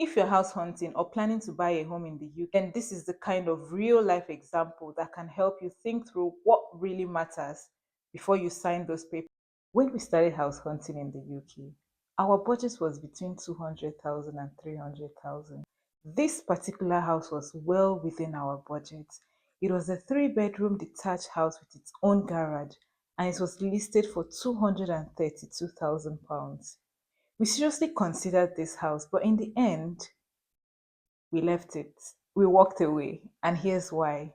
If you're house hunting or planning to buy a home in the UK, then this is the kind of real life example that can help you think through what really matters before you sign those papers. When we started house hunting in the UK, our budget was between 200,000 and 300,000. This particular house was well within our budget. It was a three-bedroom detached house with its own garage, and it was listed for £232,000. We seriously considered this house, but in the end, we left it. We walked away, and here's why.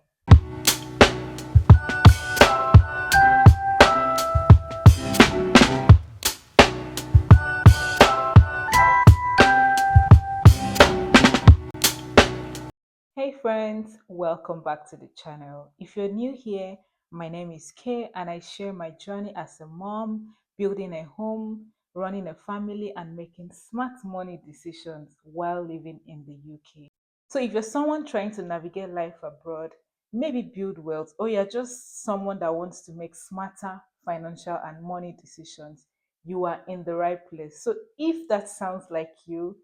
Hey friends, welcome back to the channel. If you're new here, my name is Kay and I share my journey as a mom, building a home, running a family, and making smart money decisions while living in the UK. So if you're someone trying to navigate life abroad, maybe build wealth, or you're just someone that wants to make smarter financial and money decisions, you are in the right place. So if that sounds like you,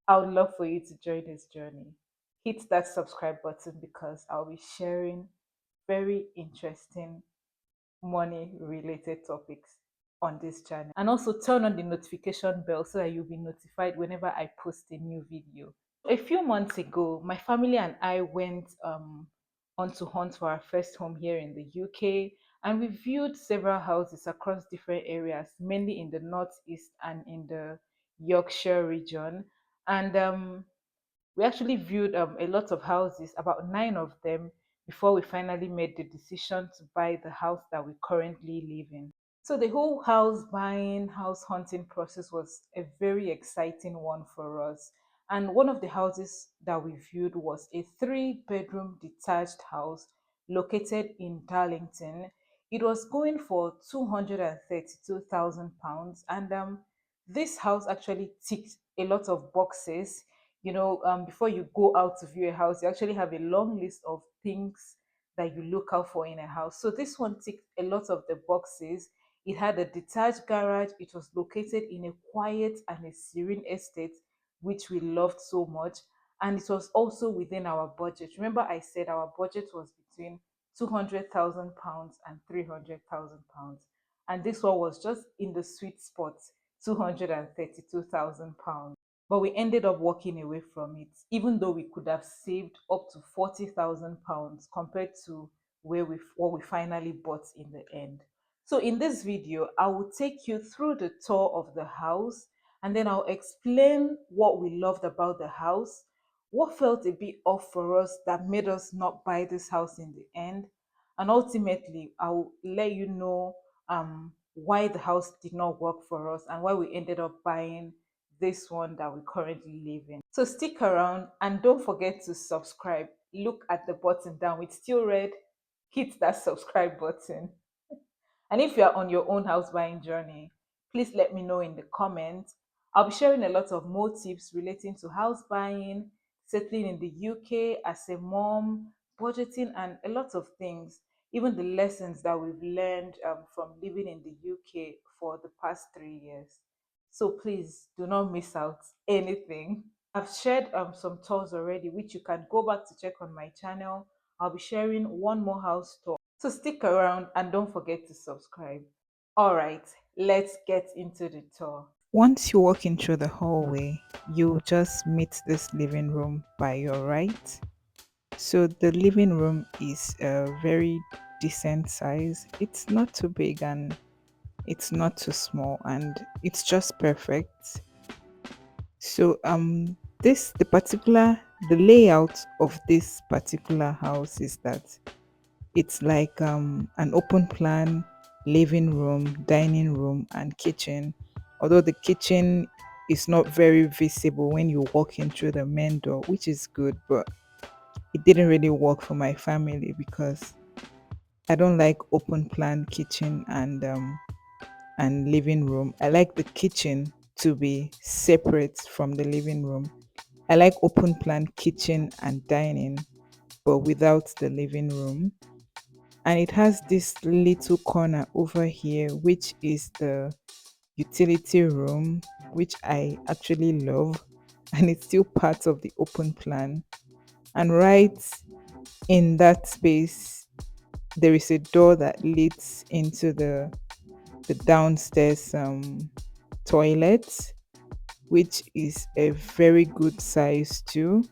I would love for you to join this journey. Hit that subscribe button because I'll be sharing very interesting money related topics on this channel. And also turn on the notification bell so that you'll be notified whenever I post a new video. A few months ago, my family and I went on to hunt for our first home here in the UK, and we viewed several houses across different areas, mainly in the northeast and in the Yorkshire region. And we actually viewed a lot of houses, about nine of them, before we finally made the decision to buy the house that we currently live in. So the whole house buying, house hunting process was a very exciting one for us. And one of the houses that we viewed was a three-bedroom detached house located in Darlington. It was going for £232,000, and this house actually ticked a lot of boxes. Before you go out to view a house, you actually have a long list of things that you look out for in a house. So this one ticked a lot of the boxes. It had a detached garage. It was located in a quiet and a serene estate, which we loved so much. And it was also within our budget. Remember, I said our budget was between £200,000 and £300,000. And this one was just in the sweet spot, £232,000. But we ended up walking away from it, even though we could have saved up to £40,000 compared to what we finally bought in the end. So in this video, I will take you through the tour of the house, and then I'll explain what we loved about the house, what felt a bit off for us that made us not buy this house in the end, and ultimately I'll let you know why the house did not work for us and why we ended up buying this one that we currently live in. So stick around and don't forget to subscribe. Look at the button down, it's still red. Hit that subscribe button. And if you are on your own house buying journey, please let me know in the comments. I'll be sharing a lot of more tips relating to house buying, settling in the UK as a mom, budgeting, and a lot of things, even the lessons that we've learned from living in the UK for the past 3 years. So please do not miss out anything. I've shared some tours already, which you can go back to check on my channel. I'll be sharing one more house tour. So stick around and don't forget to subscribe. All right, let's get into the tour. Once you walk in through the hallway, you just meet this living room by your right. So the living room is a very decent size. It's not too big and it's not too small, and it's just perfect. So the layout of this particular house is that it's like an open plan living room, dining room, and kitchen. Although the kitchen is not very visible when you walk in through the main door, which is good, but it didn't really work for my family because I don't like open plan kitchen and living room. I like the kitchen to be separate from the living room. I like open plan kitchen and dining, but without the living room. And it has this little corner over here, which is the utility room, which I actually love. and it's still part of the open plan. And right in that space, there is a door that leads into the downstairs toilet, which is a very good size too.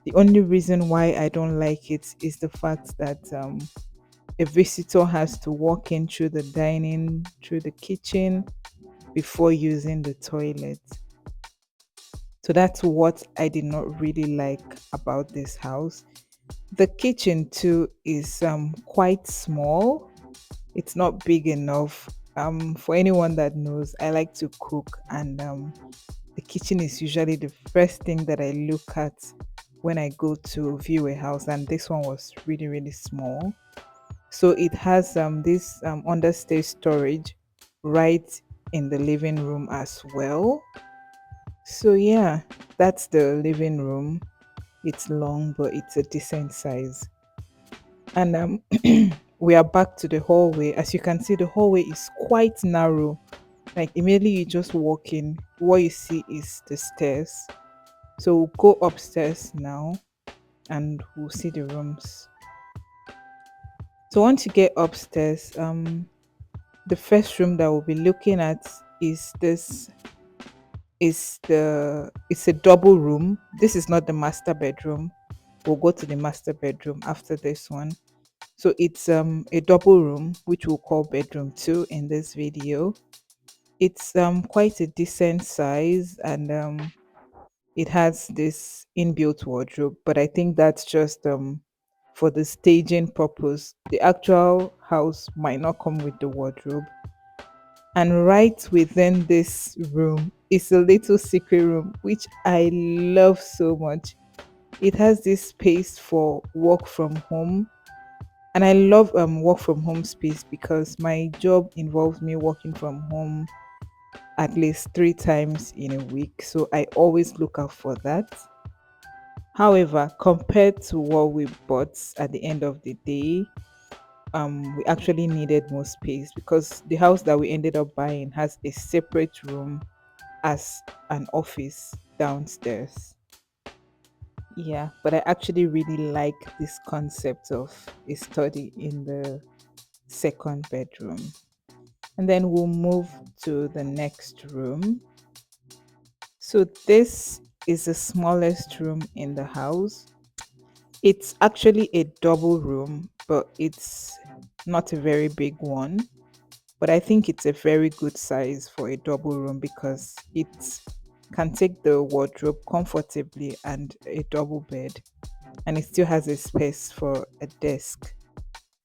The only reason why I don't like it is the fact that a visitor has to walk in through the dining, through the kitchen before using the toilet. So that's what I did not really like about this house. The kitchen too is quite small. It's not big enough. For anyone that knows, I like to cook, and the kitchen is usually the first thing that I look at when I go to view a house, and this one was really, really small. So it has this understay storage right in the living room as well. So yeah, that's the living room. It's long, but it's a decent size. And we are back to the hallway. As you can see, the hallway is quite narrow. Like immediately you just walk in, what you see is the stairs. So we'll go upstairs now and we'll see the rooms. So once you get upstairs, the first room that we'll be looking at is this is the it's a double room. This is not the master bedroom. We'll go to the master bedroom after this one. So it's a double room, which we'll call bedroom 2 in this video. It's quite a decent size, and it has this inbuilt wardrobe, but I think that's just for the staging purpose. The actual house might not come with the wardrobe. And right within this room is a little secret room, which I love so much. It has this space for work from home. And I love work from home space because my job involves me working from home at least 3 times in a week. So I always look out for that. However, compared to what we bought at the end of the day, we actually needed more space because the house that we ended up buying has a separate room as an office downstairs. Yeah, but I actually really like this concept of a study in the second bedroom. And then we'll move to the next room. So this is the smallest room in the house. It's actually a double room, but it's not a very big one. But I think it's a very good size for a double room because it can take the wardrobe comfortably and a double bed, and it still has a space for a desk.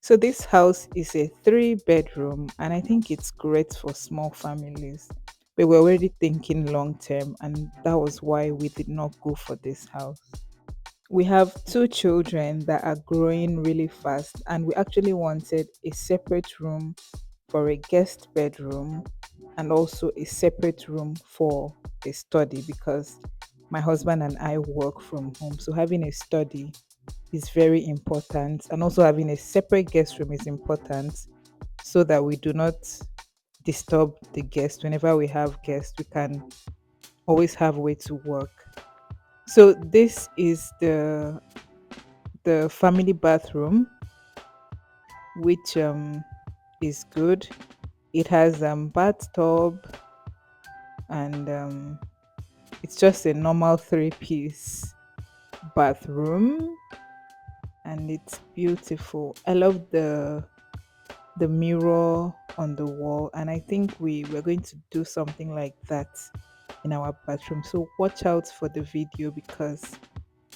So this house is a 3 bedroom, and I think it's great for small families. But we're already thinking long term, and that was why we did not go for this house. We have 2 children that are growing really fast, and we actually wanted a separate room for a guest bedroom and also a separate room for a study because my husband and I work from home. So having a study is very important, and also having a separate guest room is important so that we do not disturb the guests. Whenever we have guests, we can always have a way to work. So this is the family bathroom, which is good. It has bathtub, and it's just a normal 3 piece bathroom, and it's beautiful. I love the mirror on the wall, and I think we're going to do something like that in our bathroom. So watch out for the video because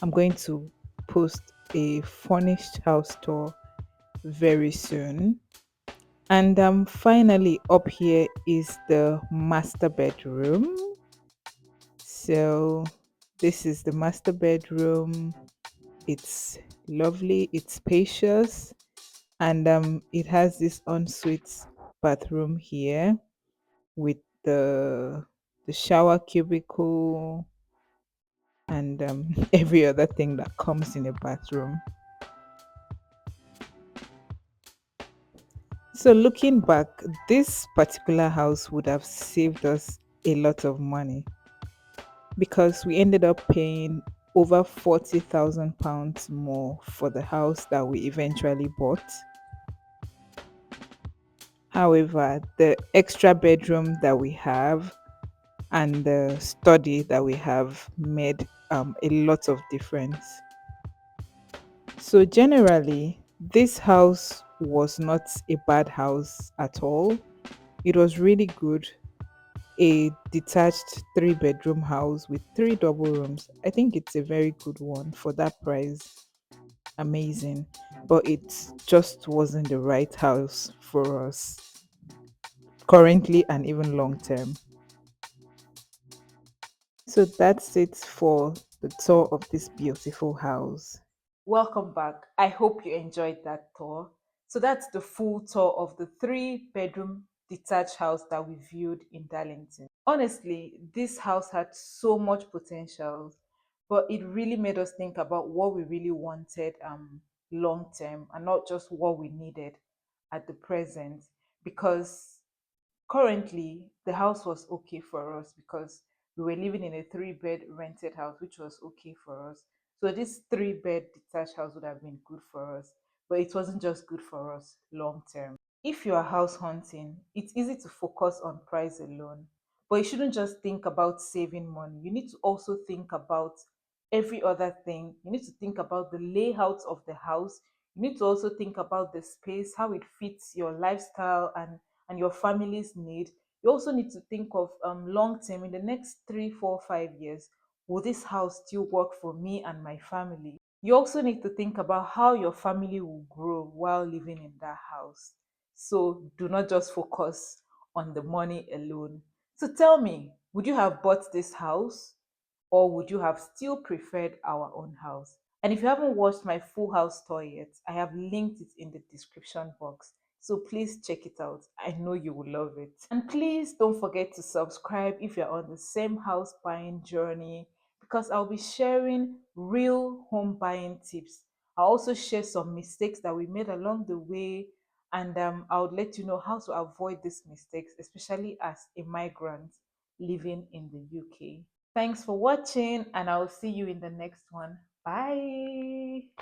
I'm going to post a furnished house tour very soon. And finally, up here is the master bedroom. So this is the master bedroom. It's lovely, it's spacious, and it has this ensuite bathroom here with the shower cubicle and every other thing that comes in a bathroom. So looking back, this particular house would have saved us a lot of money. because we ended up paying over £40,000 more for the house that we eventually bought. However, the extra bedroom that we have and the study that we have made a lot of difference. So, generally, this house was not a bad house at all. It was really good. A detached three-bedroom house with three double rooms. I think it's a very good one for that price. Amazing. But it just wasn't the right house for us currently and even long term. So that's it for the tour of this beautiful house. Welcome back. I hope you enjoyed that tour. So that's the full tour of the three-bedroom detached house that we viewed in Darlington. Honestly, this house had so much potential, but it really made us think about what we really wanted long term and not just what we needed at the present, because currently the house was okay for us because we were living in a three-bed rented house, which was okay for us. So this three-bed detached house would have been good for us, but it wasn't just good for us long term. If you are house hunting, it's easy to focus on price alone, but you shouldn't just think about saving money. You need to also think about every other thing. You need to think about the layout of the house. You need to also think about the space, how it fits your lifestyle and your family's need. You also need to think of long term, in the next 3, 4, 5 years, will this house still work for me and my family? You also need to think about how your family will grow while living in that house. So do not just focus on the money alone. So tell me, would you have bought this house, or would you have still preferred our own house? And if you haven't watched my full house tour yet, I have linked it in the description box. So please check it out. I know you will love it. And please don't forget to subscribe if you're on the same house buying journey, because I'll be sharing real home buying tips. I'll also share some mistakes that we made along the way, and I'll let you know how to avoid these mistakes, especially as a migrant living in the UK. Thanks for watching, and I'll see you in the next one. Bye.